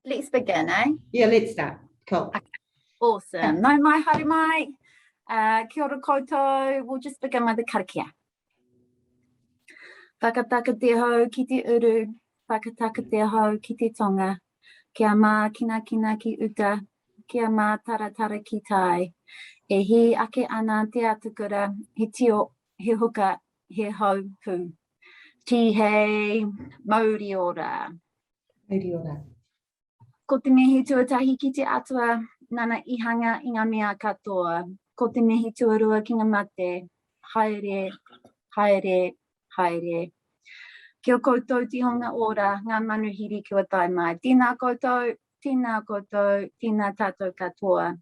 Let's begin, eh? Yeah, let's start. Cool. Okay. Awesome. No mai, haere mai. Kia ora koutou. We'll just begin with the karakia. Whakataka te hau ki te uru. Whakataka te hau ki te tonga. Kia mā kina ki uta. Kia mā tara ki tai. E hi ake ana te atukura. He tio, he huka, he hau hu. Ti hei, mauri ora. Mauri ora. Ko te mihi tuatahi ki te atua, nana ihanga i ngā mea katoa. Ko te mihi tuarua ki ngā mate, haere, haere, haere. Kia koutou tihonga ora, ngā manuhiri kia tai mai. Tēnā koutou, tēnā tātou katoa.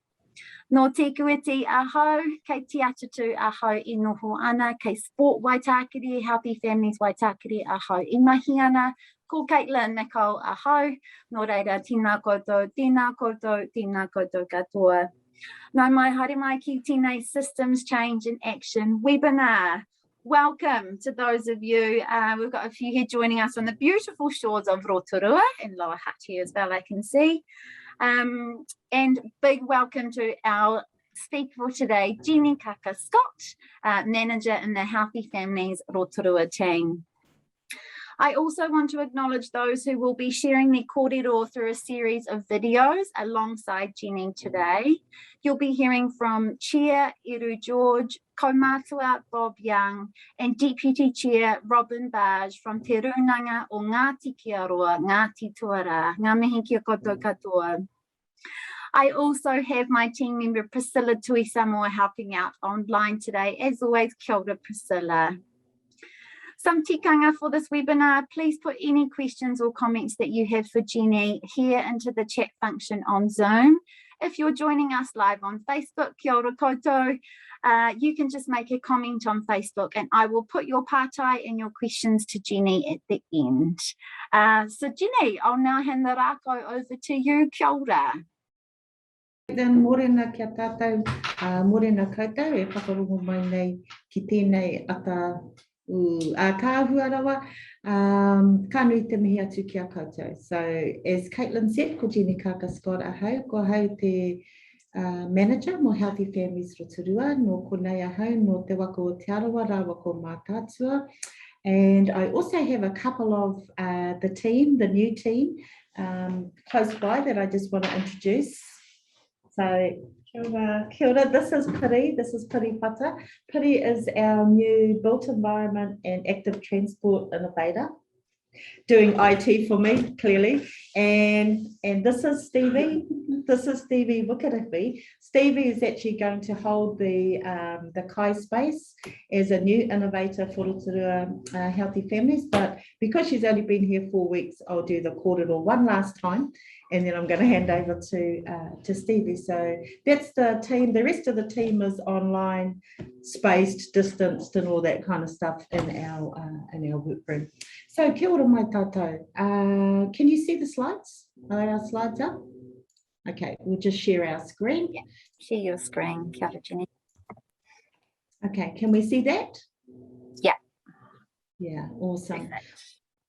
No te kuiti ahau, kei te atatu ahau I noho ana, kei sport waitakere, Healthy Families waitakere ahau I mahi ana, ko Caitlin Nicole ahau, no reira tēnā koutou katoa. Nau mai haere mai ki tēnei Systems Change in Action webinar. Welcome to those of you. We've got a few here joining us on the beautiful shores of Rotorua and Lower Hutt here as well, I can see. And big welcome to our speaker for today, Jeannie Kaka Scott, manager in the Healthy Families Rotorua team. I also want to acknowledge those who will be sharing their kōrero through a series of videos alongside Jeannie today. You'll be hearing from Chair Eru George, Kaumātua Bob Young, and Deputy Chair Robin Barge from Te Runanga o Ngāti Kea Ngāti Tuara. Ngā mihi kia koutou katoa. I also have my team member Priscilla Tui Samoa helping out online today. As always, kia ora Priscilla. Some tikanga for this webinar, please put any questions or comments that you have for Jeannie here into the chat function on Zoom. If you're joining us live on Facebook, kia ora koutou, you can just make a comment on Facebook and I will put your pārtai and your questions to Jeannie at the end. So Jeannie, I'll now hand the rākau over to you. Kia ora. Morena kia tātou, morena koutou, e whakarongo mai nei ki tēnei ata kāhuarawa, ka nui te mihi atu kia koutou. So as Caitlin said, ko Jeannie Kaka Scott ahau, ko hau te manager mo Healthy Families Rotorua, no ko nei ahau, no te waka o Te Arawa, rā waka o Mātātua. And I also have a couple of the team, the new team, close by that I just want to introduce. So, kia ora, this is Piri Pata. Piri is our new built environment and active transport innovator, doing IT for me, clearly. And this is Stevie. This is Stevie Wikarapi. Stevie is actually going to hold the Kai space as a new innovator for Rotorua Healthy Families. But because she's only been here 4 weeks, I'll do the kōrero one last time. And then I'm going to hand over to Stevie. So that's the team. The rest of the team is online, spaced, distanced, and all that kind of stuff in our workroom. So kia ora mai tātou. Can you see the slides? Are our slides up? Okay, we'll just share our screen. Yeah, share your screen. Kia ora, Jeannie. Okay, can we see that? Yeah. Yeah, awesome.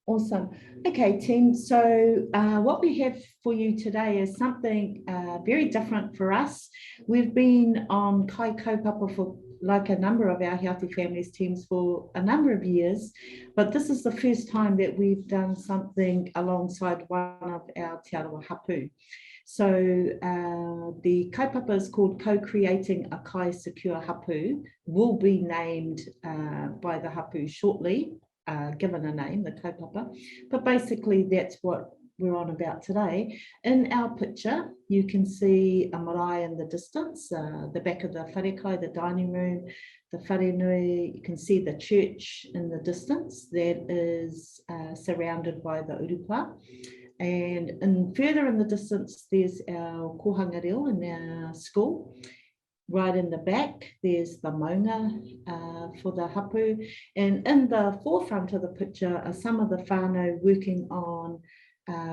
Awesome. Okay, team. So what we have for you today is something very different for us. We've been on Kai Kaupapa for like a number of our Healthy Families teams for a number of years, but this is the first time that we've done something alongside one of our Te Arawa Hapū. So the kaupapa is called Co-Creating a Kai Secure Hapū, will be named by the Hapū shortly. Given a name, the kaupapa, but basically that's what we're on about today. In our picture, you can see a marae in the distance, the back of the wharekai, the dining room, the wharenui. You can see the church in the distance that is surrounded by the urupā. And further in the distance, there's our kohanga reo in our school. Right in the back, there's the maunga for the Hapū. And in the forefront of the picture are some of the whānau working on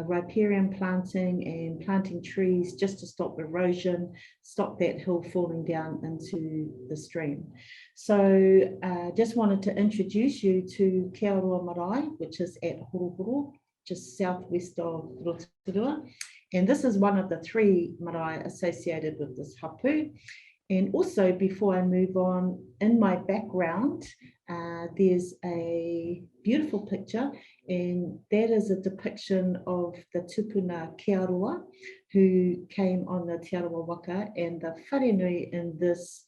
riparian planting and planting trees just to stop erosion, stop that hill falling down into the stream. So just wanted to introduce you to Kia Roa Marae, which is at Horohoro. just southwest of Rotorua. And this is one of the 3 marae associated with this Hapū. And also, before I move on, in my background, there's a beautiful picture, and that is a depiction of the tupuna Te Arawa, who came on the Te Arawa waka, and the wharenui in this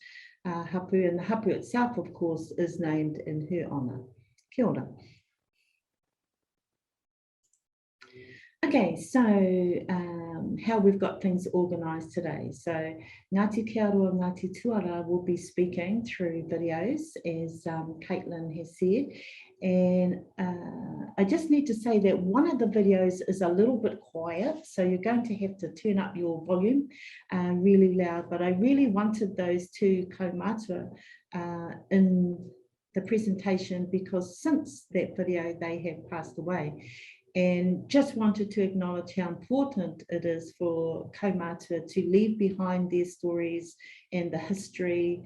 Hapū, and the Hapū itself, of course, is named in her honour. Kia ora. Okay, so how we've got things organised today. So Ngāti Kea Ngāti Tuara will be speaking through videos, as Caitlin has said. And I just need to say that one of the videos is a little bit quiet, so you're going to have to turn up your volume really loud. But I really wanted those 2 kaumātua in the presentation, because since that video they have passed away. And just wanted to acknowledge how important it is for kaumātua to leave behind their stories and the history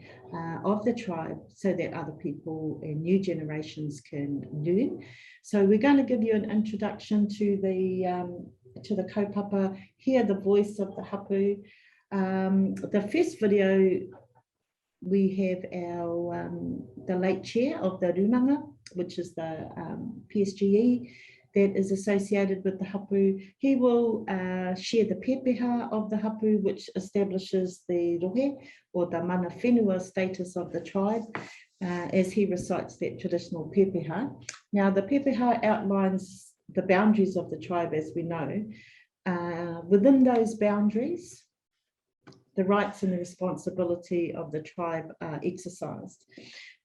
of the tribe, so that other people and new generations can learn. So we're going to give you an introduction to the kaupapa, hear the voice of the Hapū. The first video, we have our the late chair of the Runanga, which is the PSGE, that is associated with the Hapū. He will share the pepeha of the Hapū, which establishes the rohe, or the mana whenua status of the tribe, as he recites that traditional pepeha. Now, the pepeha outlines the boundaries of the tribe, as we know. Within those boundaries, the rights and the responsibility of the tribe are exercised.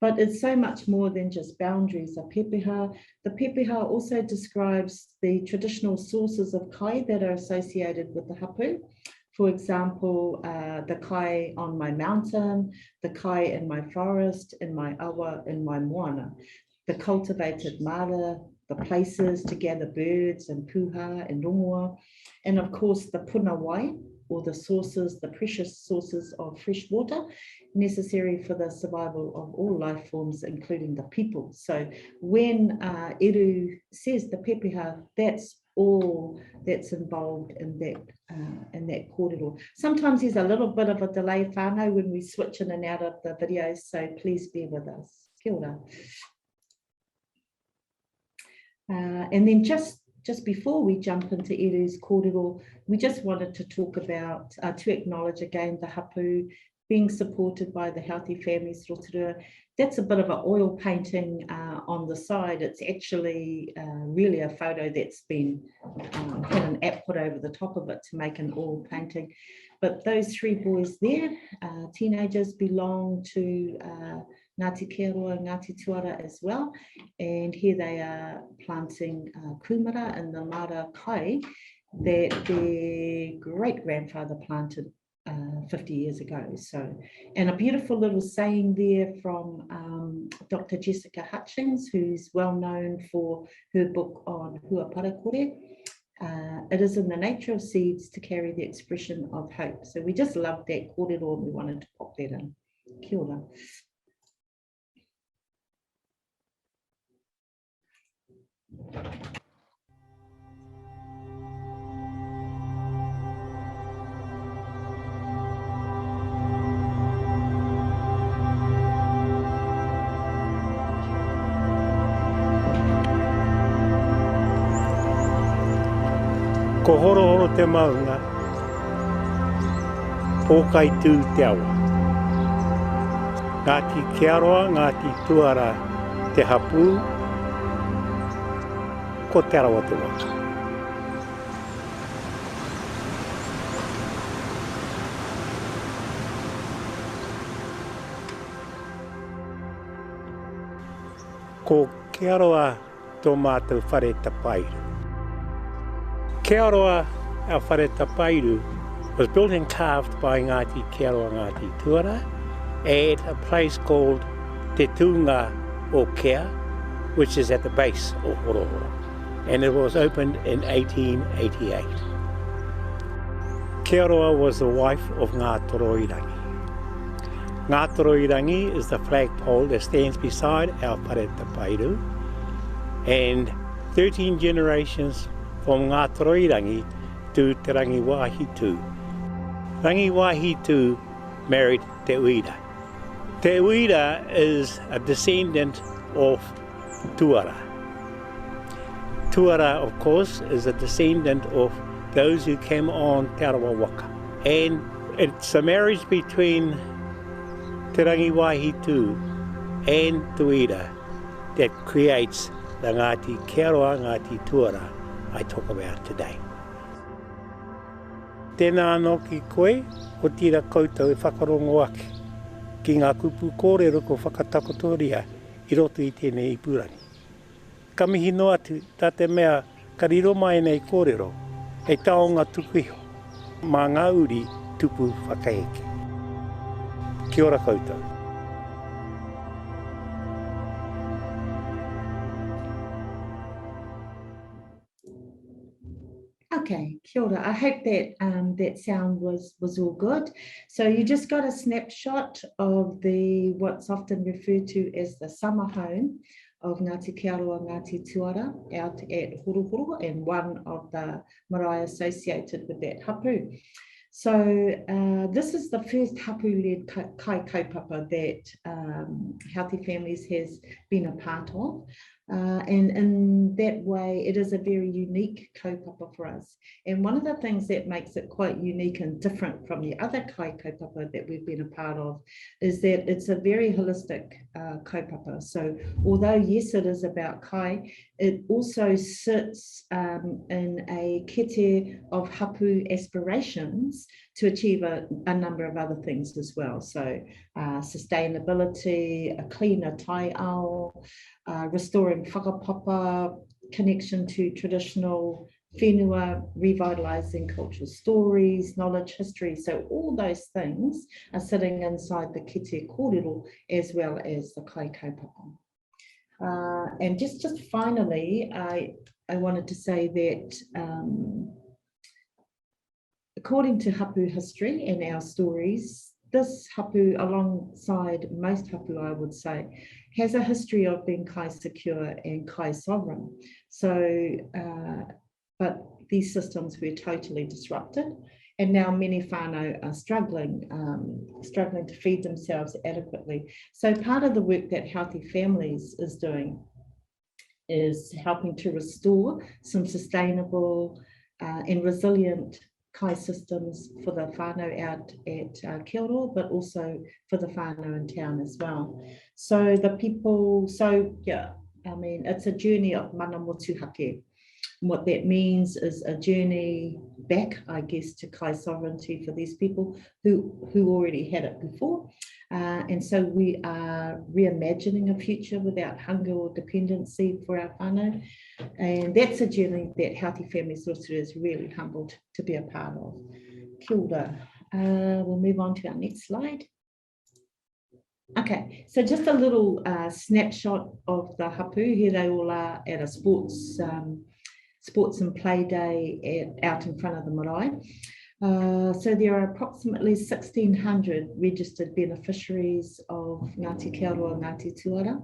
But it's so much more than just boundaries, a pepeha. The pepeha also describes the traditional sources of kai that are associated with the Hapū. For example, the kai on my mountain, the kai in my forest, in my awa, in my moana, the cultivated mara, the places to gather birds and puha and rongoa, and of course the puna wai, or the sources, the precious sources of fresh water necessary for the survival of all life forms, including the people. So when Eru says the pepeha, that's all that's involved in that kōrero. Sometimes there's a little bit of a delay whānau when we switch in and out of the videos, so please bear with us. Kia ora. And then just before we jump into Eru's kōrero, we just wanted to talk about, to acknowledge again the Hapū being supported by the Healthy Families Rotorua. That's a bit of an oil painting on the side. It's actually really a photo that's been had an app put over the top of it to make an oil painting. But those 3 boys there, teenagers, belong to Ngāti Kea Ngāti Tuara as well. And here they are planting kumara in the mara kai that their great-grandfather planted 50 years ago. So, and a beautiful little saying there from Dr. Jessica Hutchings, who's well known for her book on Hua Parakore. It is in the nature of seeds to carry the expression of hope. So we just loved that kōrero and we wanted to pop that in. Kia ora. Ko horo horo te maunga, pōkai tū te awa. Ngāti Kea Ngāti Tuara te Hapū, ko Te Arawa te waka. Ko Ke Arawa tō mātou whare tapairu. Ke Arawa, our whare tapairu, was built and carved by Ngāti Kea Ngāti Tuara at a place called Te Tūnga o Kea, which is at the base of Horohoro, and it was opened in 1888. Ke Arawa was the wife of Ngā Toroirangi. Ngā Toroirangi is the flagpole that stands beside our whare tapairu, and 13 generations from Ngā Toroirangi to Te Rangi Wahitu. Rangi Wahitu married Te Uira. Te Uira is a descendant of Tuara. Tuara, of course, is a descendant of those who came on Te Arawa waka. And it's a marriage between Te Rangi Wahitu and Tuira that creates the Ngāti Kea Ngāti Tuara I talk about today. Tēnā anō ki koe, o tira koutou e whakarongo ake ki ngā kupu kōrero ko whakatakotoria i roto i tēnei ipurangi. Ka mihi no atu tā te mea ka riro mai nei kōrero e taonga tukuiho mā ngā uri tupu whakaeke. Kia ora koutou. Okay, kia ora. I hope that that sound was all good. So you just got a snapshot of what's often referred to as the summer home of Ngāti Kea Ngāti Tuara out at Rotorua, and one of the marae associated with that Hapū. So this is the first Hapū-led kai kaupapa that Healthy Families has been a part of. And in that way, it is a very unique kaupapa for us. And one of the things that makes it quite unique and different from the other kai kaupapa that we've been a part of is that it's a very holistic kaupapa. So although, yes, it is about kai, it also sits in a kete of Hapū aspirations to achieve a number of other things as well. So sustainability, a cleaner tai ao, restoring whakapapa, connection to traditional whenua, revitalising cultural stories, knowledge, history. So all those things are sitting inside the kete kōrero as well as the kai kaupapa. And just finally, I wanted to say that according to Hapū history and our stories, this Hapū, alongside most Hapū, I would say, has a history of being kai secure and kai sovereign. So, but these systems were totally disrupted, and now many whānau are struggling to feed themselves adequately. So part of the work that Healthy Families is doing is helping to restore some sustainable and resilient kai systems for the whānau out at Kia ora, but also for the whānau in town as well. So the people, yeah, I mean, it's a journey of mana motuhake. What that means is a journey back, I guess, to kai sovereignty for these people who already had it before. And so we are reimagining a future without hunger or dependency for our whānau. And that's a journey that Healthy Families Rotorua is really humbled to be a part of. Kia ora. We'll move on to our next slide. Okay, so just a little snapshot of the Hapū. Here they all are at a sports and play day out in front of the marae. So there are approximately 1,600 registered beneficiaries of Ngāti Kea Ngāti Tuara.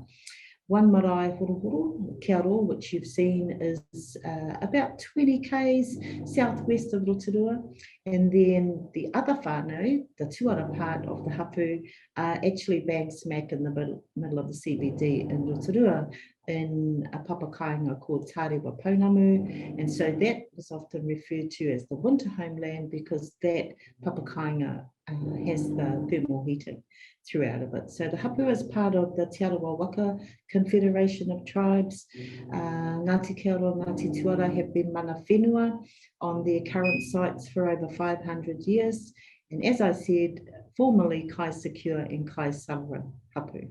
One marae horohoro, Kia ora, which you've seen is about 20 k's southwest of Rotorua. And then the other whānau, the Tuara part of the Hapū, are actually bang smack in the middle of the CBD in Rotorua, in a papakainga called Tārewa Pounamu. And so that was often referred to as the winter homeland because that papakainga has the thermal heating throughout of it. So the Hapū is part of the Te Arawa Waka Confederation of Tribes. Ngāti Kea Ngāti Tuara have been mana whenua on their current sites for over 500 years. And as I said, formerly kai secure and kai sovereign Hapū.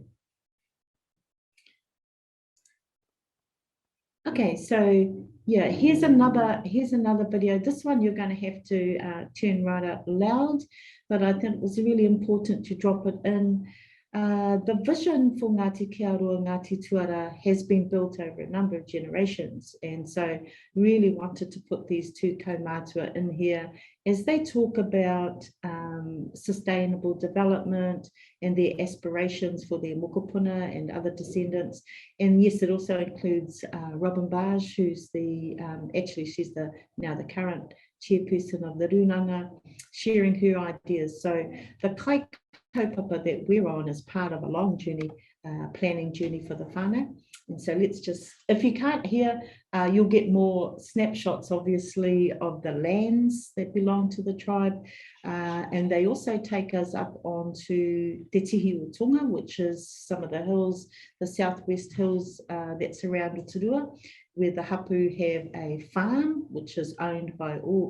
Okay, so yeah, here's another video. This one you're going to have to turn right out loud, but I think it was really important to drop it in. The vision for Ngāti Kea Ngāti Tuara has been built over a number of generations, and so really wanted to put these two kaumātua in here as they talk about sustainable development and their aspirations for their mokopuna and other descendants. And yes, it also includes Robin Barge, who's actually she's now the current chairperson of the Runanga, sharing her ideas. So the kaupapa that we're on is part of a long journey, planning journey for the whānau. And so let's just, if you can't hear, you'll get more snapshots, obviously, of the lands that belong to the tribe. And they also take us up onto Te Tihi o Tonga, which is some of the hills, the southwest hills that surround Rotorua, where the Hapū have a farm, which is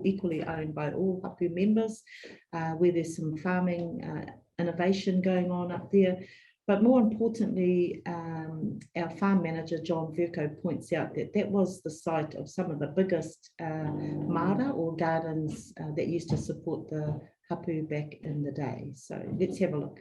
equally owned by all Hapū members, where there's some farming innovation going on up there. But more importantly, our farm manager, John Verco, points out that that was the site of some of the biggest mara or gardens that used to support the Hapū back in the day. So let's have a look.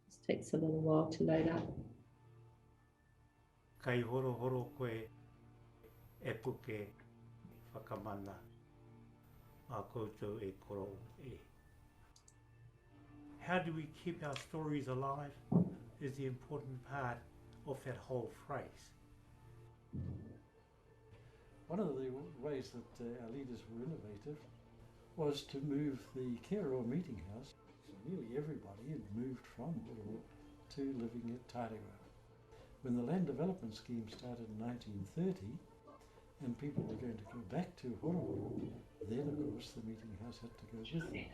This takes a little while to load up. Kai horo horo koe e puke whakamana a koutou e koro e. How do we keep our stories alive is the important part of that whole phrase. One of the ways that our leaders were innovative was to move the Te Arawa meeting house. So nearly everybody had moved from Rotorua to living at Te Arawa. When the land development scheme started in 1930 and people were going to go back to Rotorua, then of course the meeting house had to go with them.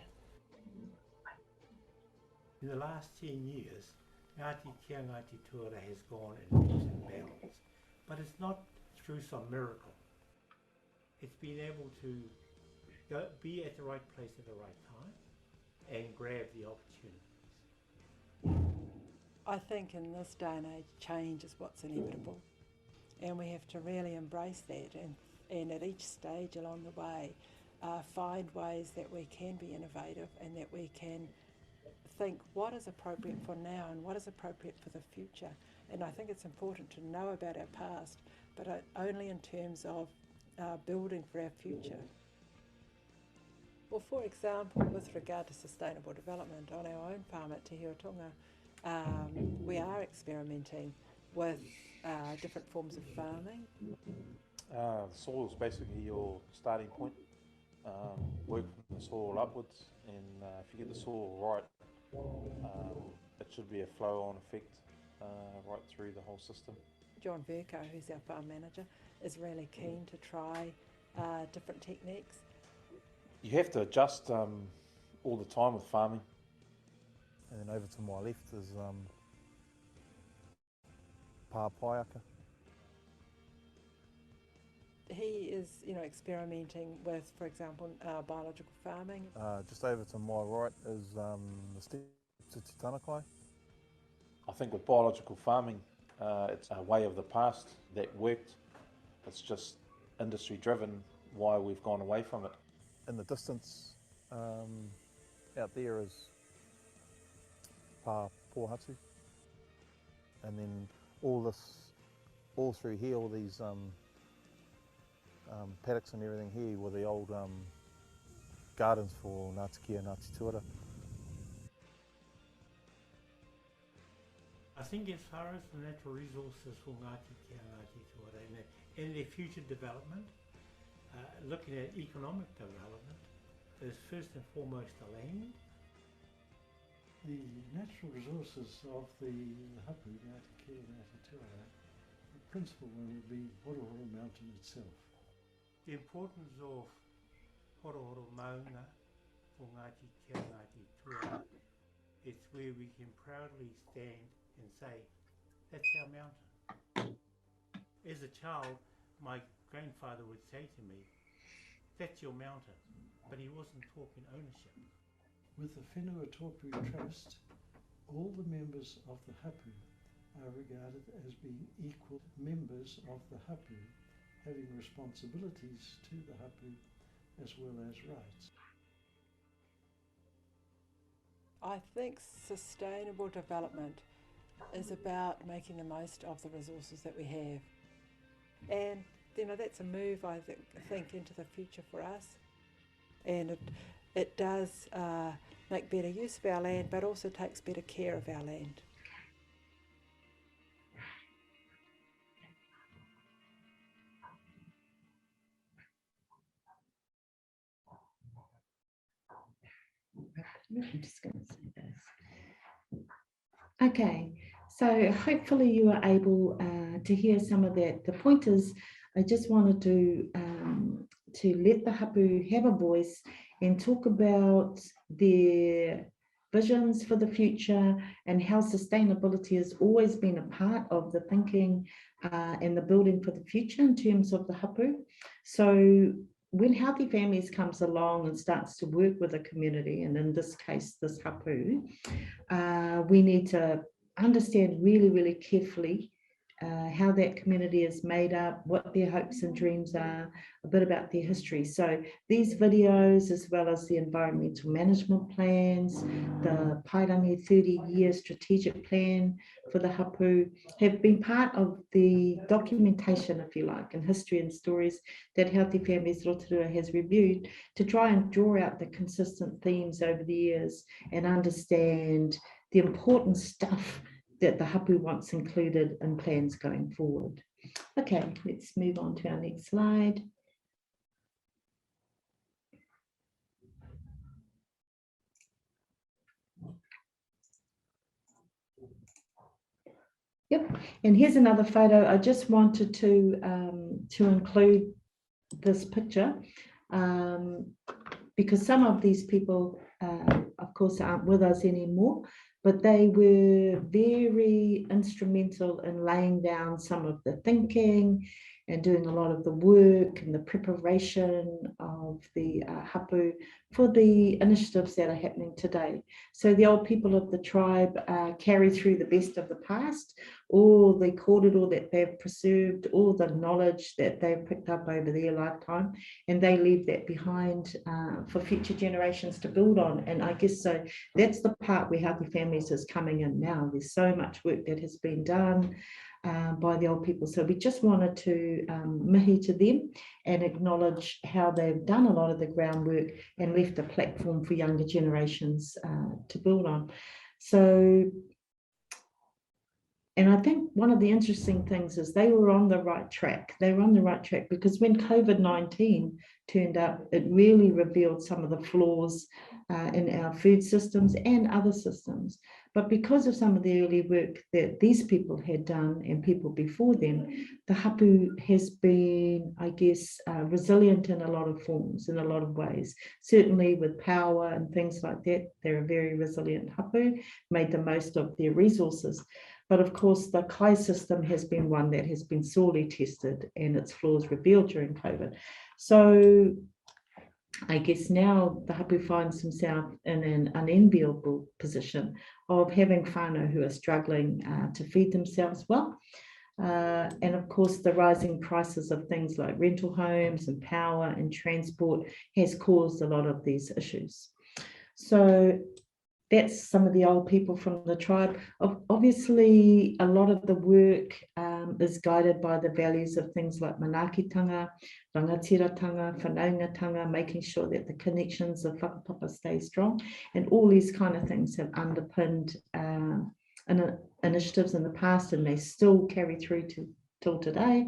In the last 10 years, Ngāti Kea Ngāti Tuara has gone in leaps and bounds, but it's not through some miracle. It's been able to be at the right place at the right time and grab the opportunities. I think in this day and age, change is what's inevitable, and we have to really embrace that and at each stage along the way find ways that we can be innovative and that we can think what is appropriate for now and what is appropriate for the future. And I think it's important to know about our past, but only in terms of building for our future. Well, for example, with regard to sustainable development on our own farm at Te Arawa Tonga, we are experimenting with different forms of farming. The soil is basically your starting point. Work from the soil upwards, and if you get the soil right, it should be a flow-on effect right through the whole system. John Verco, who's our farm manager, is really keen to try different techniques. You have to adjust all the time with farming. And then over to my left is Pāpaiaka. He is, experimenting with, for example, biological farming. Just over to my right is the steps to Tanakai. I think with biological farming, it's a way of the past that worked. It's just industry driven why we've gone away from it. In the distance out there is Pohatu, and then all through here, all these paddocks and everything here were the old gardens for Ngāti Kea Ngāti Tuara. I think as far as the natural resources for Ngāti Kea Ngāti Tuara and their future development, looking at economic development, is first and foremost the land. The natural resources of the Hapū, Ngāti Kea Ngāti Tuara, the principal one would be Horohoro Mountain itself. The importance of Horohoro Maunga for Ngāti Kea Ngāti Tuara, it's where we can proudly stand and say, that's our mountain. As a child, my grandfather would say to me, that's your mountain, but he wasn't talking ownership. With the Whenua Tōpū Trust, all the members of the Hapū are regarded as being equal members of the Hapū having responsibilities to the Hapu as well as rights. I think sustainable development is about making the most of the resources that we have. And that's a move, I think, into the future for us. And it does make better use of our land, but also takes better care of our land. I'm just going to say this. Okay, so hopefully you are able to hear some of that. The point is, I just wanted to let the Hapu have a voice and talk about their visions for the future and how sustainability has always been a part of the thinking and the building for the future in terms of the Hapu. So when Healthy Families comes along and starts to work with a community, and in this case, this Hapu, we need to understand really, really carefully how that community is made up, what their hopes and dreams are, a bit about their history. So these videos, as well as the environmental management plans, the Pairangi 30-year strategic plan for the Hapu, have been part of the documentation, if you like, and history and stories that Healthy Families Rotorua has reviewed to try and draw out the consistent themes over the years and understand the important stuff that the Hapu wants included in plans going forward. Okay, let's move on to our next slide. Yep, and here's another photo. I just wanted to include this picture because some of these people, of course, aren't with us anymore, but they were very instrumental in laying down some of the thinking and doing a lot of the work and the preparation of the Hapu for the initiatives that are happening today. So the old people of the tribe carry through the best of the past, all the kōrero that they've preserved, all the knowledge that they've picked up over their lifetime, and they leave that behind for future generations to build on. And I guess so that's the part where Healthy Families is coming in now. There's so much work that has been done by the old people. So we just wanted to mihi to them and acknowledge how they've done a lot of the groundwork and left a platform for younger generations to build on. So, and I think one of the interesting things is they were on the right track. They were on the right track because when COVID-19 turned up, it really revealed some of the flaws in our food systems and other systems. But because of some of the early work that these people had done and people before them, the Hapu has been, I guess, resilient in a lot of forms, in a lot of ways. Certainly with power and things like that, they're a very resilient Hapu, made the most of their resources. But of course, the kai system has been one that has been sorely tested and its flaws revealed during COVID. So I guess now the Hapu finds himself in an unenviable position of having whānau who are struggling to feed themselves well. And of course, the rising prices of things like rental homes and power and transport has caused a lot of these issues. So that's some of the old people from the tribe. Obviously, a lot of the work is guided by the values of things like manaakitanga, rangatiratanga, whanaungatanga, making sure that the connections of whakapapa stay strong. And all these kind of things have underpinned initiatives in the past, and they still carry through till today.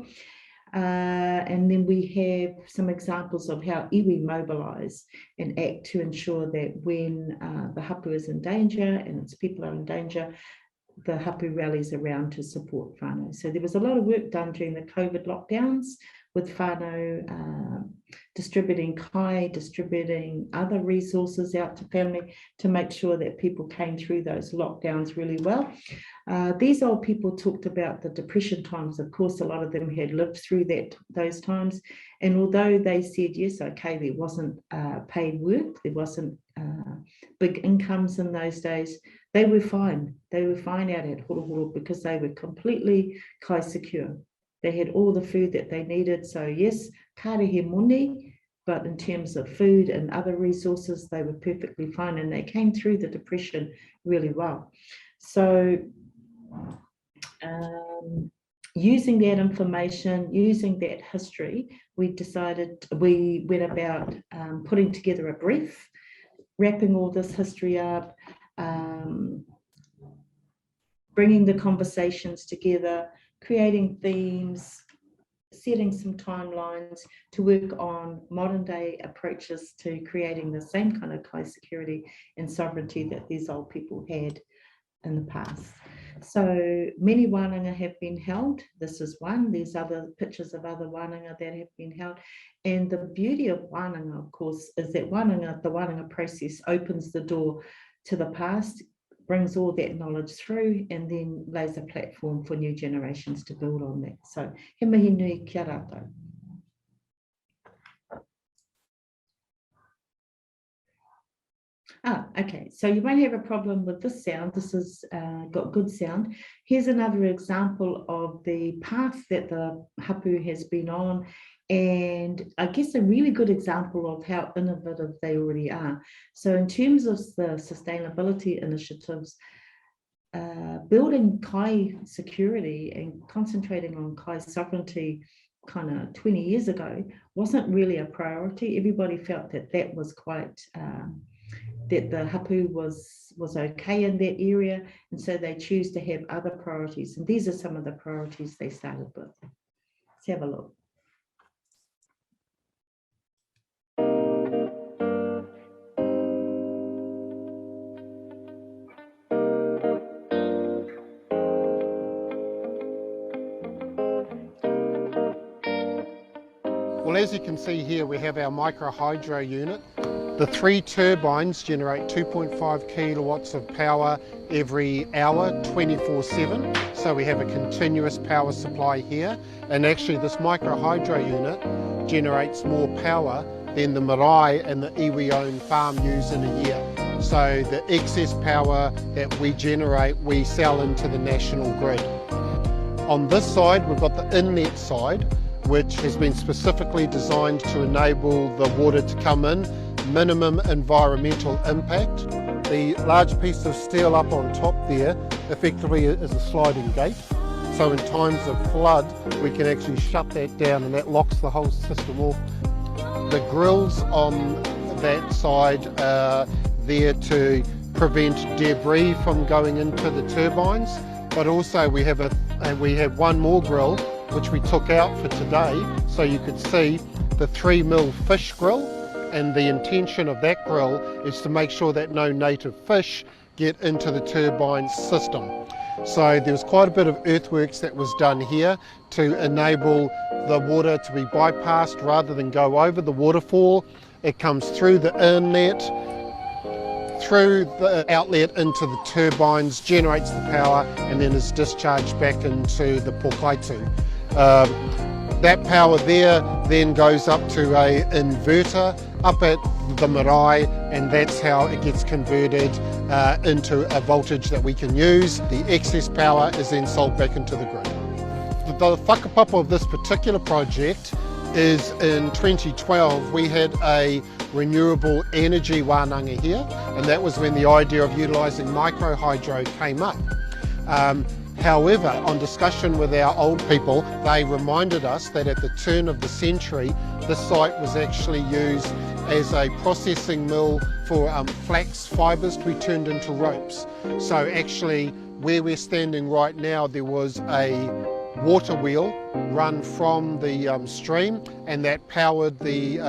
And then we have some examples of how iwi mobilise and act to ensure that when the Hapu is in danger and its people are in danger, the Hapu rallies around to support whānau. So there was a lot of work done during the COVID lockdowns with whānau distributing kai, distributing other resources out to family to make sure that people came through those lockdowns really well. These old people talked about the depression times. Of course, a lot of them had lived through those times. And although they said, yes, okay, there wasn't paid work, there wasn't big incomes in those days, they were fine. They were fine out at Horohoro because they were completely kai secure. They had all the food that they needed. So yes, karehe moni, but in terms of food and other resources, they were perfectly fine, and they came through the depression really well. So using that information, using that history, we went about putting together a brief, wrapping all this history up, bringing the conversations together, creating themes, setting some timelines to work on modern day approaches to creating the same kind of kai security and sovereignty that these old people had in the past. So many wānanga have been held. This is one. There's other pictures of other wānanga that have been held. And the beauty of wānanga, of course, is that the wānanga process opens the door to the past, brings all that knowledge through, and then lays a platform for new generations to build on that. So he mihi nui kia rātou. Okay, so you won't have a problem with this sound. This has got good sound. Here's another example of the path that the Hapū has been on, and I guess a really good example of how innovative they already are. So in terms of the sustainability initiatives, building kai security and concentrating on kai sovereignty kind of 20 years ago wasn't really a priority. Everybody felt that that was quite... that the Hapū was okay in that area, and so they choose to have other priorities. And these are some of the priorities they started with. Let's have a look. Well, as you can see here, we have our Microhydro unit. The 3 turbines generate 2.5 kilowatts of power every hour, 24/7. So we have a continuous power supply here. And actually this Microhydro unit generates more power than the marae and the iwi-owned farm use in a year. So the excess power that we generate, we sell into the national grid. On this side, we've got the inlet side, which has been specifically designed to enable the water to come in, minimum environmental impact. The large piece of steel up on top there effectively is a sliding gate. So in times of flood, we can actually shut that down, and that locks the whole system off. The grills on that side are there to prevent debris from going into the turbines, but also we have one more grill which we took out for today, so you could see the 3mm fish grill. And the intention of that grill is to make sure that no native fish get into the turbine system. So there was quite a bit of earthworks that was done here to enable the water to be bypassed rather than go over the waterfall. It comes through the inlet, through the outlet into the turbines, generates the power, and then is discharged back into the pokaitu. That power there then goes up to a inverter up at the marae, and that's how it gets converted into a voltage that we can use. The excess power is then sold back into the grid. The whakapapa of this particular project is in 2012 we had a renewable energy wānanga here, and that was when the idea of utilising microhydro came up. However, on discussion with our old people, they reminded us that at the turn of the century, this site was actually used as a processing mill for flax fibres to be turned into ropes. So actually, where we're standing right now, there was a water wheel run from the stream, and that powered the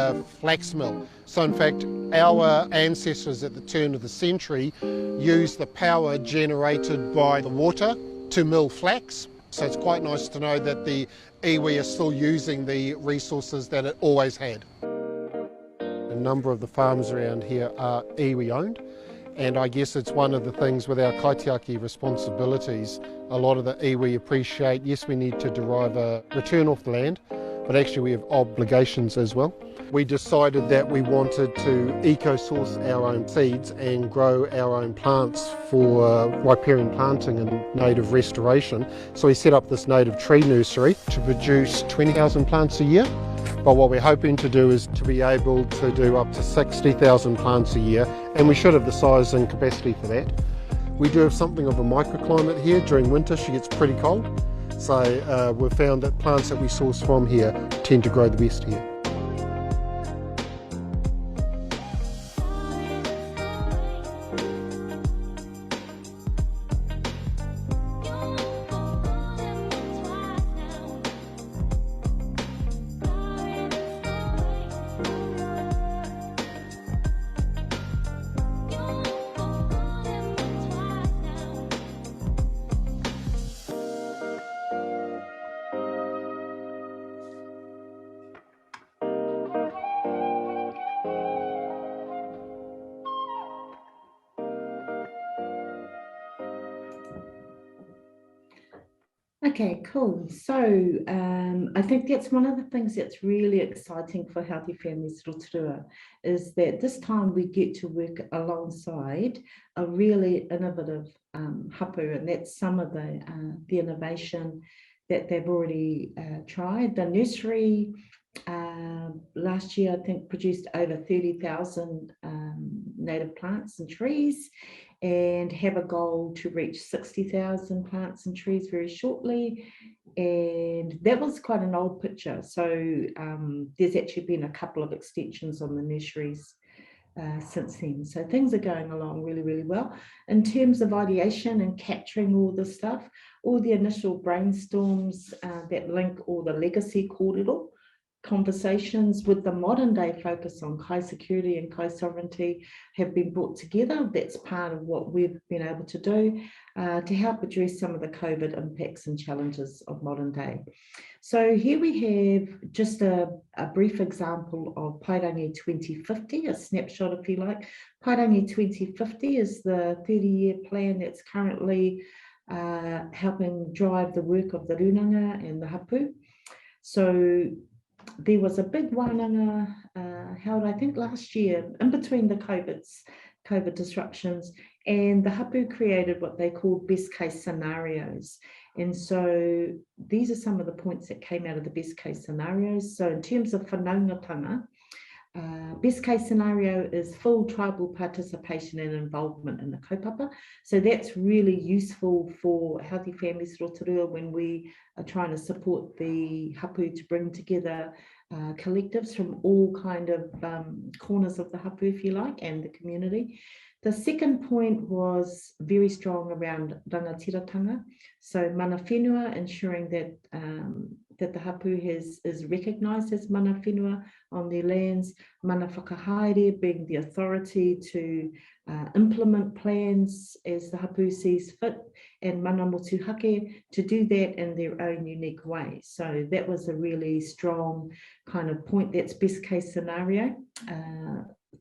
flax mill. So in fact, our ancestors at the turn of the century used the power generated by the water to mill flax. So it's quite nice to know that the iwi are still using the resources that it always had. A number of the farms around here are iwi owned, and I guess it's one of the things with our kaitiaki responsibilities. A lot of the iwi appreciate, yes, we need to derive a return off the land, but actually we have obligations as well. We decided that we wanted to eco-source our own seeds and grow our own plants for riparian planting and native restoration. So we set up this native tree nursery to produce 20,000 plants a year. But what we're hoping to do is to be able to do up to 60,000 plants a year, and we should have the size and capacity for that. We do have something of a microclimate here. During winter she gets pretty cold, so we've found that plants that we source from here tend to grow the best here. Okay, cool. So I think that's one of the things that's really exciting for Healthy Families Rotorua, is that this time we get to work alongside a really innovative Hapū, and that's some of the innovation that they've already tried. The nursery last year, I think, produced over 30,000 native plants and trees, and have a goal to reach 60,000 plants and trees very shortly. And that was quite an old picture. So there's actually been a couple of extensions on the nurseries since then. So things are going along really, really well. In terms of ideation and capturing all this stuff, all the initial brainstorms that link all the legacy kōrero conversations with the modern day focus on kai security and kai sovereignty have been brought together. That's part of what we've been able to do to help address some of the COVID impacts and challenges of modern day. So here we have just a brief example of Pairangi 2050, a snapshot if you like. Pairangi 2050 is the 30-year plan that's currently helping drive the work of the runanga and the Hapū. So there was a big Wanana held, I think, last year in between the COVID disruptions, and the Hapū created what they called best case scenarios. And so these are some of the points that came out of the best case scenarios. So in terms of whanaungatanga, best case scenario is full tribal participation and involvement in the kaupapa. So that's really useful for Healthy Families Rotorua when we are trying to support the Hapū to bring together collectives from all kind of corners of the Hapū, if you like, and the community. The second point was very strong around rangatiratanga. So mana whenua, ensuring that that the Hapū is recognised as mana whenua on their lands, mana whakahaere being the authority to implement plans as the Hapū sees fit, and mana motuhake to do that in their own unique way. So that was a really strong kind of point. That's best case scenario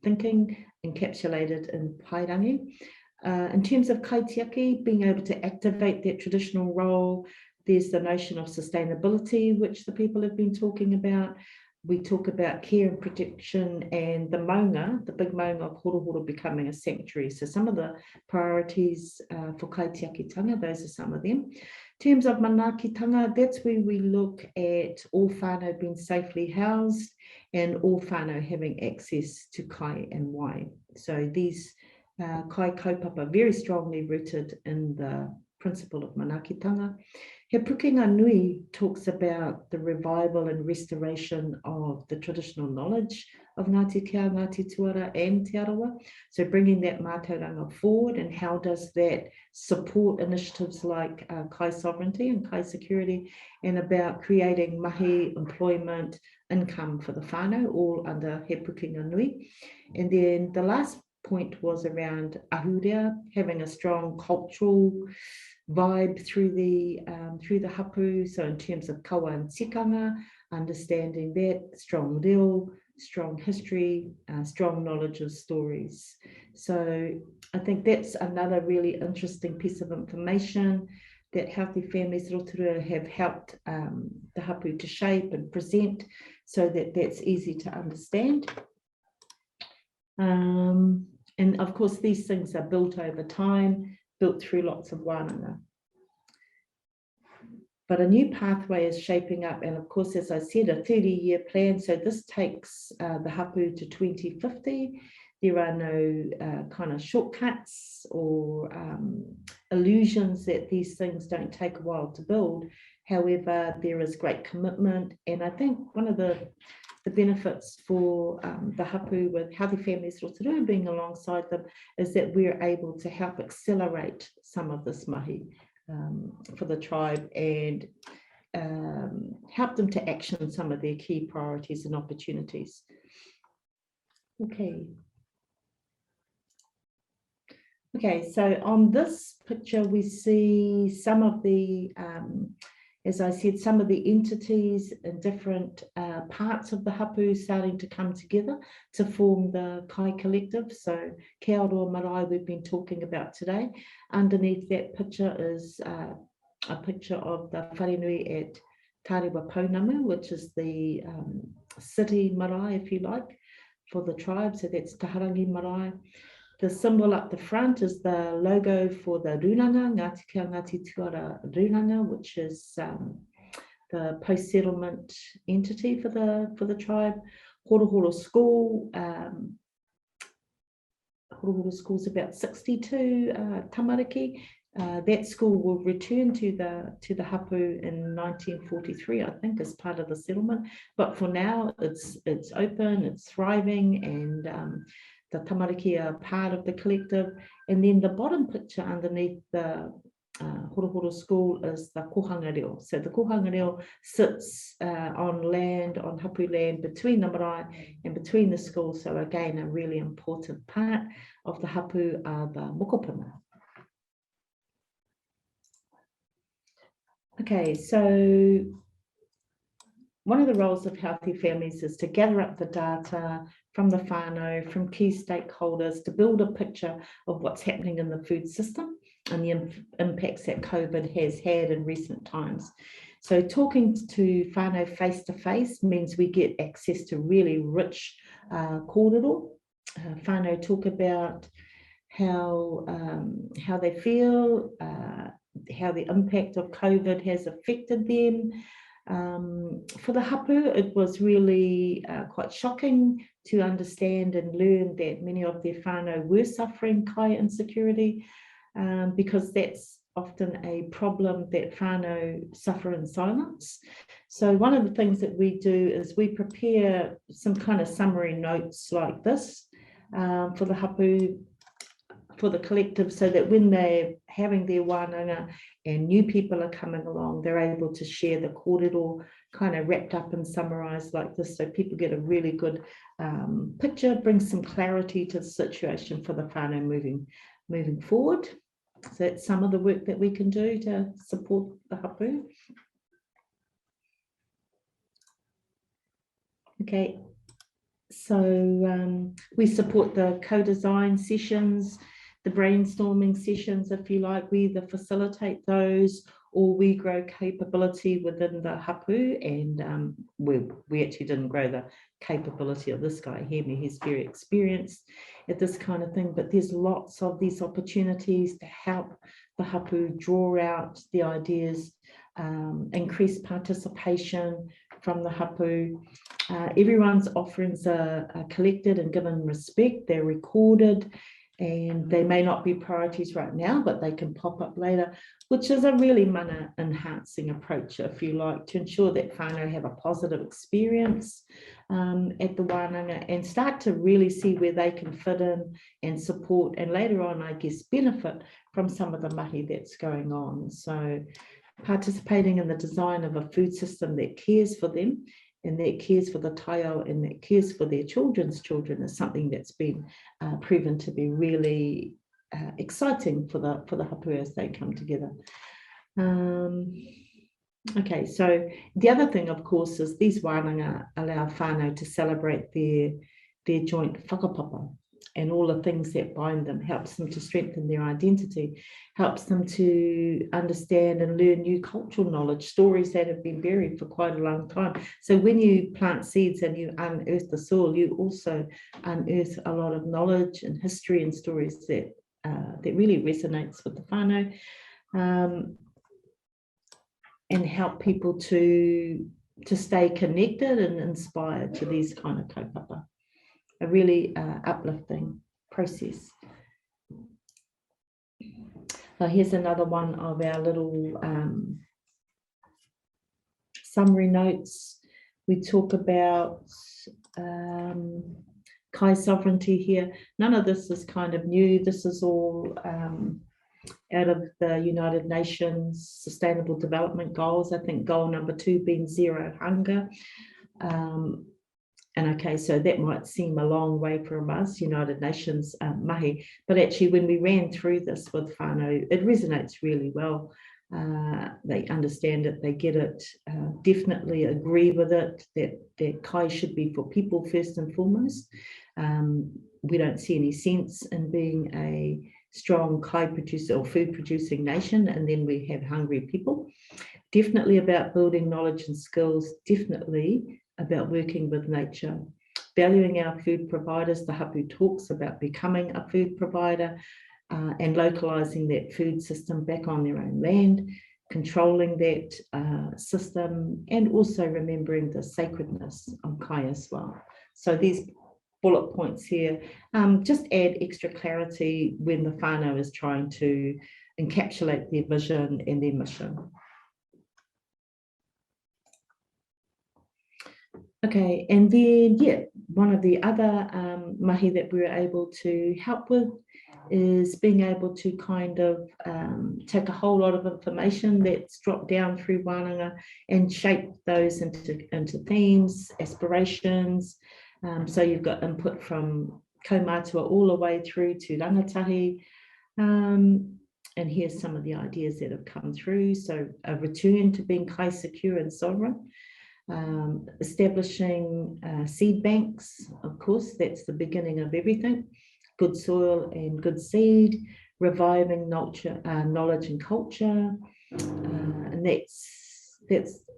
thinking encapsulated in Pairangi. In terms of kaitiaki, being able to activate that traditional role, there's the notion of sustainability, which the people have been talking about. We talk about care and protection, and the maunga, the big maunga of Horohoro becoming a sanctuary. So some of the priorities for kaitiakitanga, those are some of them. In terms of manaakitanga, that's where we look at all whānau being safely housed and all whānau having access to kai and wai. So these kai kaupapa very strongly rooted in the principle of manaakitanga. He Pukenga Nui talks about the revival and restoration of the traditional knowledge of Ngāti Kea Ngāti Tuara and Te Arawa. So bringing that mātauranga forward, and how does that support initiatives like kai sovereignty and kai security, and about creating mahi, employment, income for the whānau, all under He Pukenga Nui. And then the last point was around ahurea, having a strong cultural vibe through the Hapū. So in terms of kawa and tikanga, understanding that, strong reo, strong history, strong knowledge of stories. So I think that's another really interesting piece of information that Healthy Families Rotorua have helped the Hapū to shape and present so that that's easy to understand. And of course, these things are built over time, built through lots of Wanana. But a new pathway is shaping up, and of course, as I said, a 30-year plan. So this takes the Hapū to 2050. There are no kind of shortcuts or illusions that these things don't take a while to build. However, there is great commitment, and I think one of the benefits for the Hapū with Healthy Families Rotorua being alongside them is that we're able to help accelerate some of this mahi for the tribe and help them to action some of their key priorities and opportunities. Okay, so on this picture we see some of the, as I said, some of the entities in different parts of the Hapū starting to come together to form the Kai Collective. So Te Arawa Marae we've been talking about today. Underneath that picture is a picture of the wharenui at Tarewa Pounamu, which is the city marae, if you like, for the tribe. So that's Taharangi Marae. The symbol up the front is the logo for the Runanga, Ngāti Kea Ngāti Tuara Runanga, which is the post-settlement entity for the tribe. Horohoro School, Horohoro School is about 62 tamariki. That school will return to the Hapū in 1943, I think, as part of the settlement. But for now, it's open, it's thriving, and the tamariki are part of the collective. And then the bottom picture underneath the Horohoro School is the kohanga reo. So the kohanga reo sits on land, on Hapū land, between the marae and between the schools. So again, a really important part of the Hapū are the mokopuna. Okay, so one of the roles of Healthy Families is to gather up the data from the whānau, from key stakeholders, to build a picture of what's happening in the food system and the impacts that COVID has had in recent times. So talking to whānau face-to-face means we get access to really rich kōrero. Whānau talk about how they feel, how the impact of COVID has affected them. For the Hapū, it was really quite shocking to understand and learn that many of their whānau were suffering kai insecurity, because that's often a problem that whānau suffer in silence. So one of the things that we do is we prepare some kind of summary notes like this for the Hapū, for the collective, so that when they're having their wānanga and new people are coming along, they're able to share the kōrero kind of wrapped up and summarized like this, so people get a really good picture, brings some clarity to the situation for the whānau moving forward. So that's some of the work that we can do to support the Hapū. Okay, so we support the co-design sessions, the brainstorming sessions, if you like. We either facilitate those or we grow capability within the Hapū, and we actually didn't grow the capability of this guy here. He's very experienced at this kind of thing, but there's lots of these opportunities to help the Hapū draw out the ideas, increase participation from the Hapū. Everyone's offerings are collected and given respect. They're recorded, and they may not be priorities right now, but they can pop up later, which is a really mana enhancing approach, if you like, to ensure that whānau have a positive experience at the wānanga and start to really see where they can fit in and support, and later on, I guess, benefit from some of the mahi that's going on. So participating in the design of a food system that cares for them and that cares for the taiao and that cares for their children's children is something that's been proven to be really exciting for the Hapū as they come together. Okay, so the other thing, of course, is these wānanga allow whānau to celebrate their joint whakapapa. and all the things that bind them, helps them to strengthen their identity, helps them to understand and learn new cultural knowledge, stories that have been buried for quite a long time. So when you plant seeds and you unearth the soil, you also unearth a lot of knowledge and history and stories that really resonates with the whānau, and help people to stay connected and inspired to these kind of kaupapa. A really uplifting process. So here's another one of our little summary notes. We talk about Kai sovereignty here. None of this is kind of new. This is all out of the United Nations Sustainable Development Goals. I think goal number 2 being zero hunger. And okay, so that might seem a long way from us, United Nations mahi, but actually when we ran through this with whānau, it resonates really well. They understand it, they get it, definitely agree with it, that kai should be for people first and foremost. We don't see any sense in being a strong kai producer or food producing nation, and then we have hungry people. Definitely about building knowledge and skills, definitely about working with nature, valuing our food providers. The Hapū talks about becoming a food provider and localizing that food system back on their own land, controlling that system, and also remembering the sacredness of kai as well. So these bullet points here just add extra clarity when the whānau is trying to encapsulate their vision and their mission. Okay, and then, yeah, one of the other mahi that we were able to help with is being able to kind of take a whole lot of information that's dropped down through Wanana and shape those into themes, aspirations. So you've got input from kaumātua all the way through to rangatahi. And here's some of the ideas that have come through. So a return to being kai secure and sovereign. Establishing seed banks, of course, that's the beginning of everything. Good soil and good seed, reviving knowledge and culture, and that's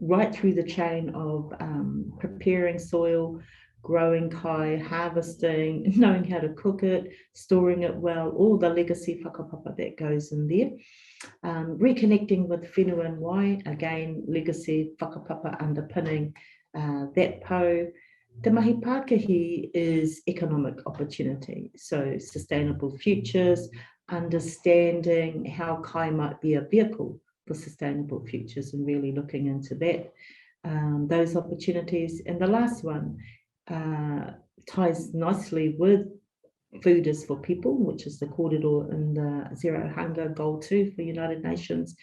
right through the chain of preparing soil, growing kai, harvesting, knowing how to cook it, storing it well, all the legacy whakapapa that goes in there. Reconnecting with whenua and wai, again, legacy whakapapa underpinning that po. Te mahi Pākehī is economic opportunity, so sustainable futures, understanding how kai might be a vehicle for sustainable futures and really looking into that, those opportunities. And the last one ties nicely with food is for people, which is the kōrero in the Zero Hunger Goal 2 for United Nations.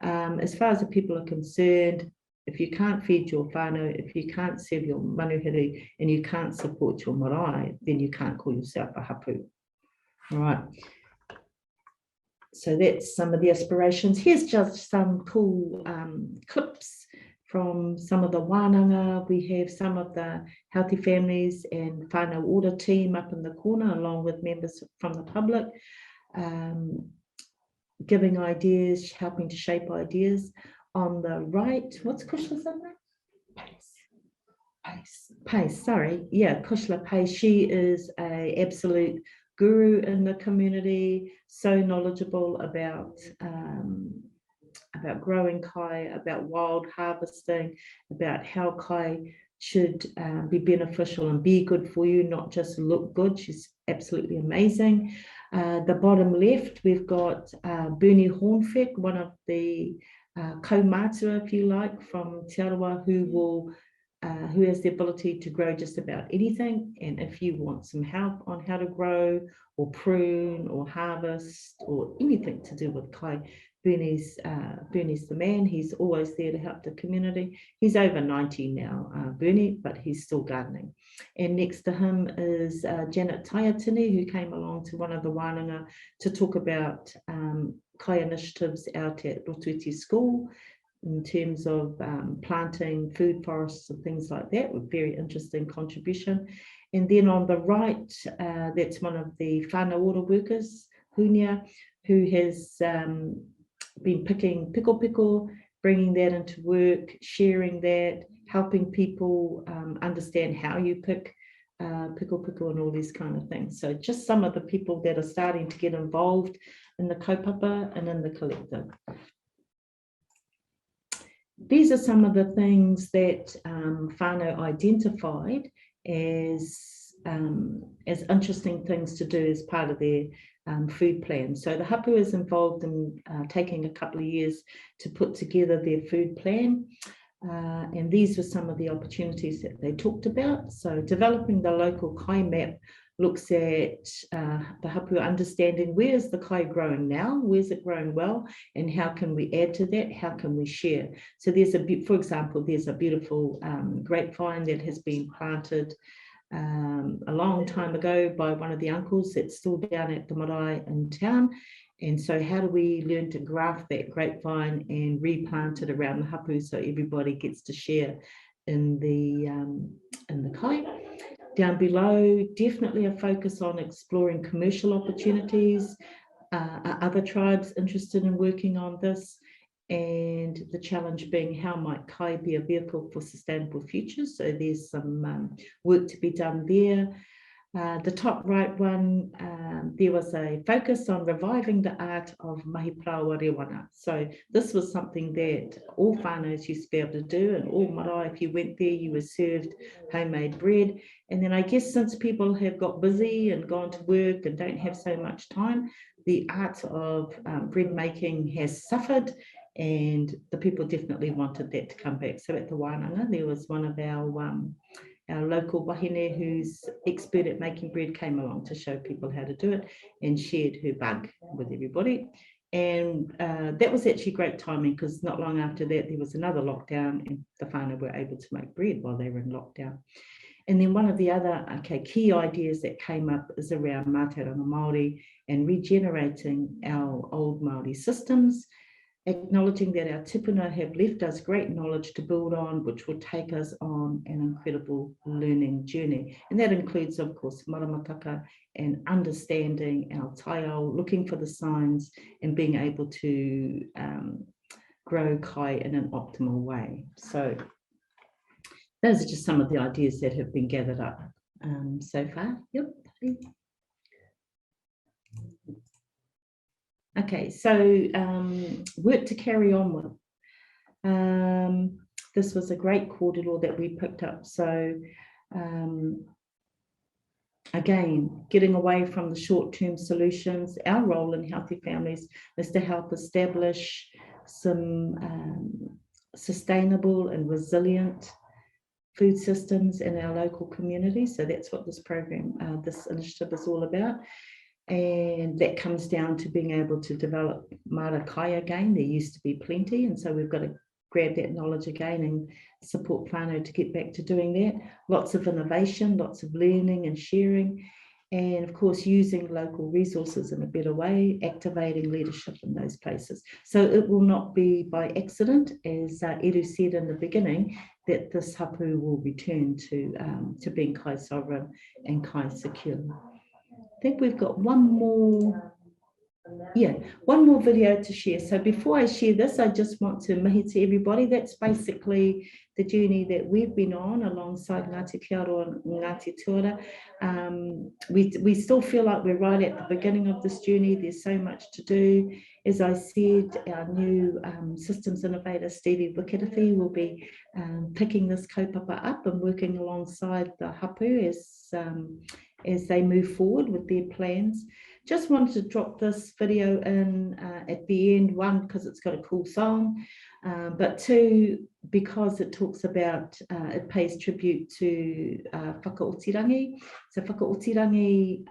As far as the people are concerned, if you can't feed your whānau, if you can't serve your manuhiri, and you can't support your marae, then you can't call yourself a hapū. All right. So that's some of the aspirations. Here's just some cool clips from some of the wānanga. We have some of the Healthy Families and whānau order team up in the corner, along with members from the public, giving ideas, helping to shape ideas. On the right, what's Kushla's name? Pace, sorry. Yeah, Kushla Pace. She is an absolute guru in the community, so knowledgeable about growing kai, about wild harvesting, about how kai should be beneficial and be good for you, not just look good. She's absolutely amazing. The bottom left, we've got Bernie Hornfeck, one of the kaumātua, if you like, from Te Arawa, who has the ability to grow just about anything. And if you want some help on how to grow or prune or harvest or anything to do with kai, Bernie's the man. He's always there to help the community. He's over 90 now, Bernie, but he's still gardening. And next to him is Janet Taiatini, who came along to one of the wānanga to talk about kai initiatives out at Rotorua School in terms of planting food forests and things like that, with very interesting contribution. And then on the right, that's one of the whānau ora workers, Hunia, who has been picking piko, bringing that into work, sharing that, helping people understand how you pick piko and all these kind of things. So just some of the people that are starting to get involved in the kaupapa and in the collective. These are some of the things that whānau identified as interesting things to do as part of their food plan. So the Hapu is involved in taking a couple of years to put together their food plan. And these were some of the opportunities that they talked about. So developing the local kai map looks at the Hapu understanding where's the kai growing now, where's it growing well, and how can we add to that, how can we share. So there's for example, there's a beautiful grapevine that has been planted a long time ago by one of the uncles that's still down at the marae in town. And so how do we learn to graft that grapevine and replant it around the Hapu so everybody gets to share in the kai? Down below, definitely a focus on exploring commercial opportunities. Are other tribes interested in working on this? And the challenge being, how might kai be a vehicle for sustainable futures? So there's some work to be done there. The top right one, there was a focus on reviving the art of mahipraua rewana. So this was something that all whānaus used to be able to do, and all marae, if you went there, you were served homemade bread. And then I guess since people have got busy and gone to work and don't have so much time, the art of bread making has suffered, and the people definitely wanted that to come back. So at the Wanana, there was one of our local wahine who's expert at making bread came along to show people how to do it and shared her bug with everybody. And that was actually great timing, because not long after that, there was another lockdown and the whānau were able to make bread while they were in lockdown. And then one of the other key ideas that came up is around mātauranga Māori and regenerating our old Māori systems, acknowledging that our tupuna have left us great knowledge to build on, which will take us on an incredible learning journey. And that includes, of course, maramataka and understanding our taiao, looking for the signs and being able to grow kai in an optimal way. So those are just some of the ideas that have been gathered up so far. Yep. Okay, so work to carry on with. This was a great kōrero that we picked up. So again, getting away from the short-term solutions, our role in Healthy Families is to help establish some sustainable and resilient food systems in our local community. So that's what this program, this initiative is all about. And that comes down to being able to develop mara kai again. There used to be plenty, and so we've got to grab that knowledge again and support whānau to get back to doing that. Lots of innovation, lots of learning and sharing, and of course using local resources in a better way, activating leadership in those places. So it will not be by accident, as Eru said in the beginning, that this Hapu will return to being kai sovereign and kai secure. I think we've got one more video to share. So before I share this, I just want to mihi to everybody. That's basically the journey that we've been on alongside Ngāti Kea and Ngati Tuara. We still feel like we're right at the beginning of this journey. There's so much to do. As I said, our new systems innovator, Stevie Wikirithi, will be picking this kaupapa up and working alongside the Hapu as they move forward with their plans. Just wanted to drop this video in at the end, one, because it's got a cool song, but two, because it talks about, it pays tribute to whakaotirangi. So whakaotirangi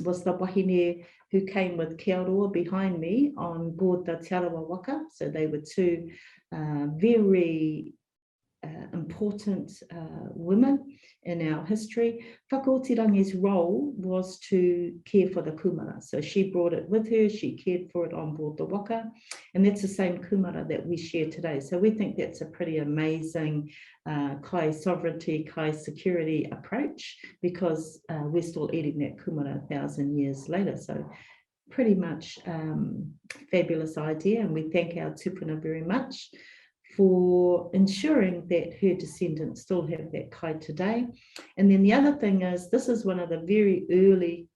was the wahine who came with Te Arawa behind me on board the Te Arawa waka. So they were two very important women in our history. Whakaotirangi's role was to care for the kumara. So she brought it with her, she cared for it on board the waka, and that's the same kumara that we share today. So we think that's a pretty amazing kai sovereignty, kai security approach, because we're still eating that kumara 1,000 years later. So pretty much fabulous idea, and we thank our tupuna very much for ensuring that her descendants still have that kai today. And then the other thing is, this is one of the very early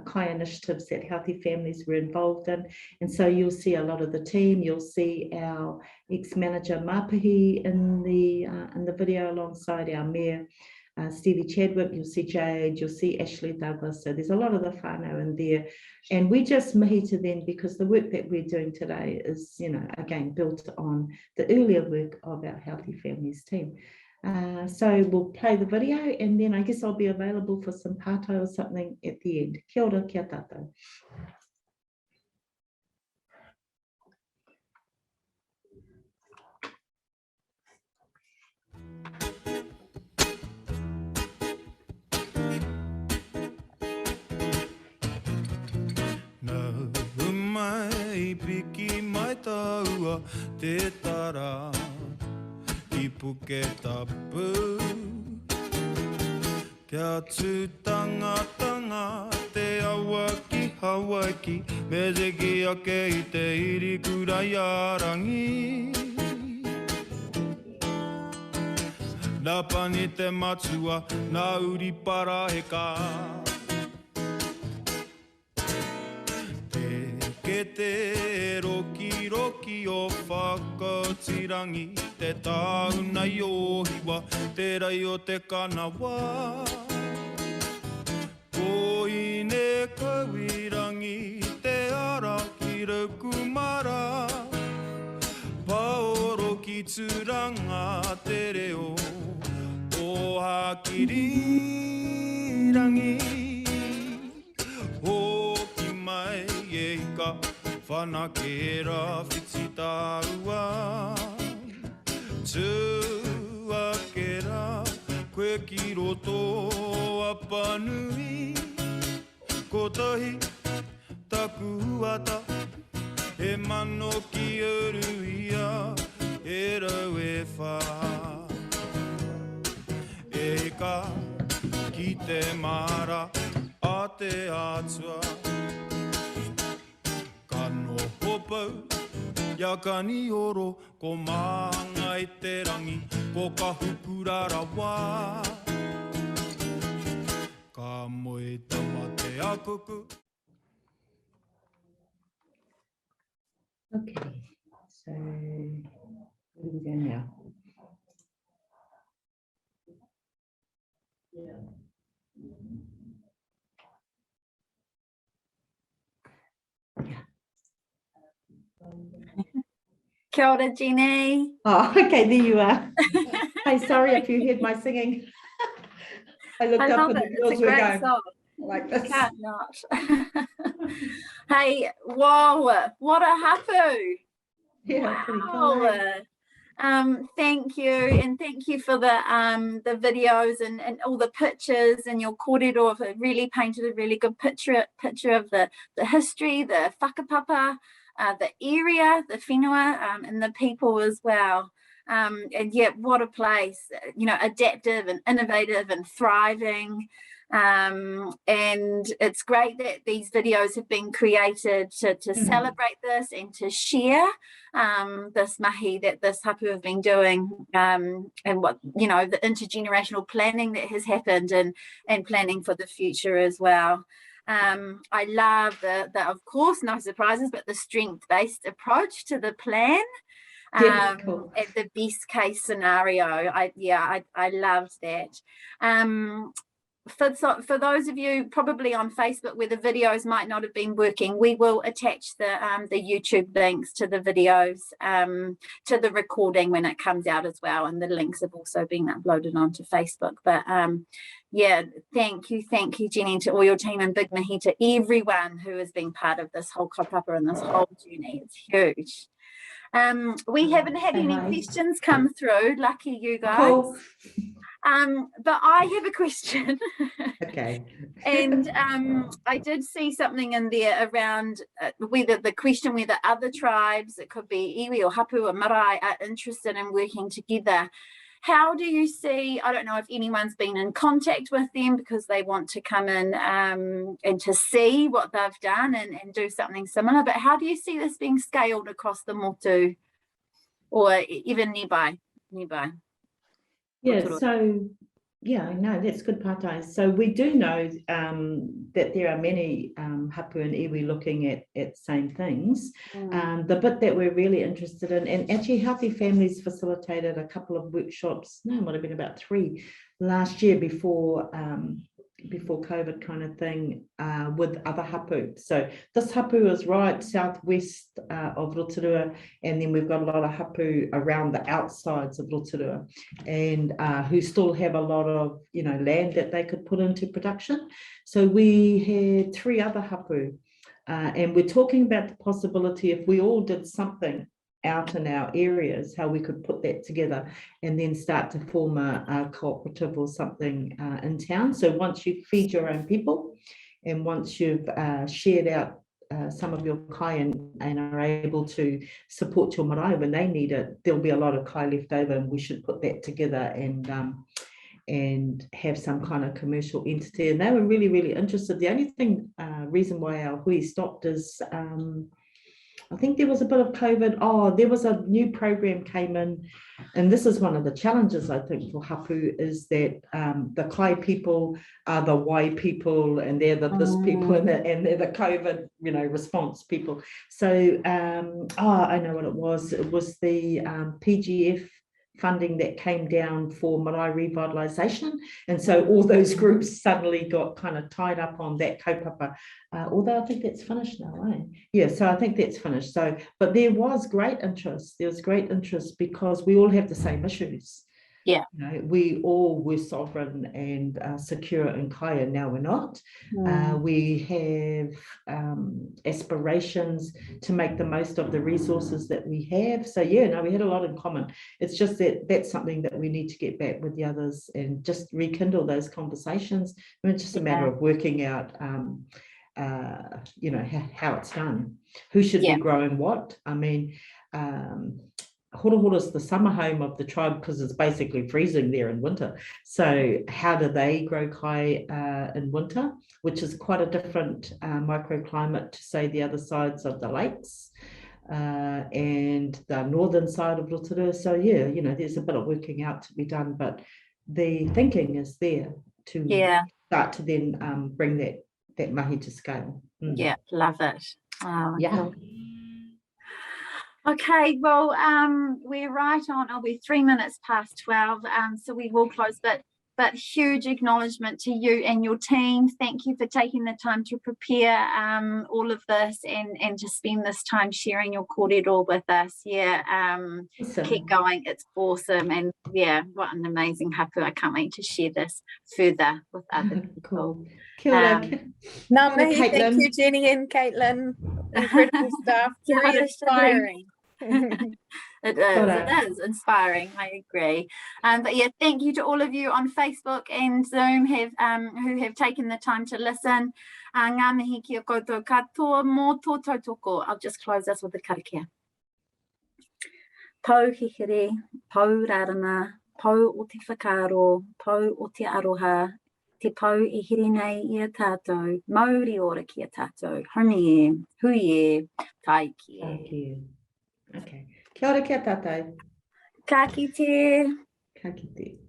kai initiatives that Healthy Families were involved in. And so you'll see a lot of the team, you'll see our ex-manager Mapihi in the video alongside our mayor, Stevie Chadwick, you'll see Jade, you'll see Ashley Douglas. So there's a lot of the whānau in there. And we just mihi to them because the work that we're doing today is, you know, again, built on the earlier work of our Healthy Families team. So we'll play the video, and then I guess I'll be available for some pātai or something at the end. Kia ora, kia tātou. Mai piki mai taua te tara I puke tapu Kia tū tanga te awa ki Hawaii ki Mezeki ake I te iri kurai arangi Nā pani te matua, nā uri para he ka Te roki roki o whakautirangi Te tāuna I o hiwa Te rai o te kanawa Ko ine kauirangi Te ara ki rau kumara Paoro ki turanga te reo O hakirirangi O ki mai e ka whanakera whiti tāua Tūakera koe ki roto apanui Ko tahi taku huata E mano ki uruia E rau e wha E ka ki te mara a te atua Kano hopau, ia kani oro, ko maanga I te rangi, ko ka hukura rawa. Ka moe tama te akuku. Okay, so where do we go now? Kia ora, Jeannie. Oh, okay, there you are. Hey, sorry if you heard my singing. I looked up and the girls were going song. like this. Can't not. Hey, whoa, what a hapu. Yeah, pretty Wow. cool. Eh? Thank you, and thank you for the videos and all the pictures, and your kōrero of it really painted a really good picture of the history, the whakapapa, the area, the whenua, and the people as well. And yeah, what a place, you know, adaptive and innovative and thriving. And it's great that these videos have been created to celebrate this and to share this mahi that this hapu have been doing, and what, you know, the intergenerational planning that has happened and planning for the future as well. I love the of course, no surprises, but the strength-based approach to the plan. Cool. At the best case scenario. I loved that. For those of you probably on Facebook where the videos might not have been working, we will attach the YouTube links to the videos, to the recording when it comes out as well, and the links have also been uploaded onto Facebook. But yeah, thank you, Jenny, to all your team, and big mihi to everyone who has been part of this whole kaupapa and this whole journey. It's huge. We haven't had any questions come through, lucky you guys. Cool. But I have a question. Okay. And I did see something in there around whether other tribes, it could be iwi or hapu or marae, are interested in working together. How do you see, I don't know if anyone's been in contact with them because they want to come in and to see what they've done and do something similar, but how do you see this being scaled across the motu or even nearby? Yeah, so, yeah, no, that's good, Patai. So we do know that there are many hapu and iwi looking at same things. The bit that we're really interested in, and actually Healthy Families facilitated a couple of workshops, no, it might have been about 3 last year before COVID kind of thing with other hapu. So this hapu is right southwest of Rotorua, and then we've got a lot of hapu around the outsides of Rotorua, and who still have a lot of land that they could put into production. So we had 3 other hapu, and we're talking about the possibility if we all did something out in our areas, how we could put that together and then start to form a cooperative or something in town. So once you feed your own people and once you've shared out some of your kai and are able to support your marae when they need it, there'll be a lot of kai left over, and we should put that together and have some kind of commercial entity. And they were really, really interested. The only thing, reason why our hui stopped is I think there was a bit of COVID. There was a new program came in, and this is one of the challenges I think for hapu is that the kai people are the Y people, and they're the this people, and they're the COVID response people. So I know what it was. It was the PGF funding that came down for marae revitalisation, and so all those groups suddenly got kind of tied up on that kaupapa, although I think that's finished now, yeah, so I think that's finished. So but there was great interest because we all have the same issues. Yeah, we all were sovereign and secure in kai, and now we're not. We have aspirations to make the most of the resources that we have. So yeah, we had a lot in common. It's just that that's something that we need to get back with the others and just rekindle those conversations. I mean, it's just a matter of working out how it's done, who should be growing what. I mean, Horohoro is the summer home of the tribe because it's basically freezing there in winter. So how do they grow kai in winter, which is quite a different microclimate to, say, the other sides of the lakes and the northern side of Rotorua. So yeah, there's a bit of working out to be done, but the thinking is there to start to then bring that mahi to scale. Yeah, love it. Yeah. Cool. Okay, well, we're right on, we're 3 minutes past 12, so we will close, but huge acknowledgement to you and your team. Thank you for taking the time to prepare all of this and to spend this time sharing your kōrero with us. Awesome. Keep going, it's awesome, and what an amazing hapu. I can't wait to share this further with other people. Cool. Kia ora. Ngā mihi, thank you, Jenny and Caitlin. Incredible stuff, very inspiring. It is inspiring, I agree. But thank you to all of you on Facebook and Zoom who have taken the time to listen. Ngā mihi kia koutou katoa mō tō tautoko. I'll just close us with the karakia. Pau hihere, pau rarana, pau o te whakaro, pau o te aroha, te pau e here nei I a tātou, mauri ora ki a tātou, haumi e, hui e, tai ki e. Okay. Kia ora kia tātou. Ka kite. Ka kite.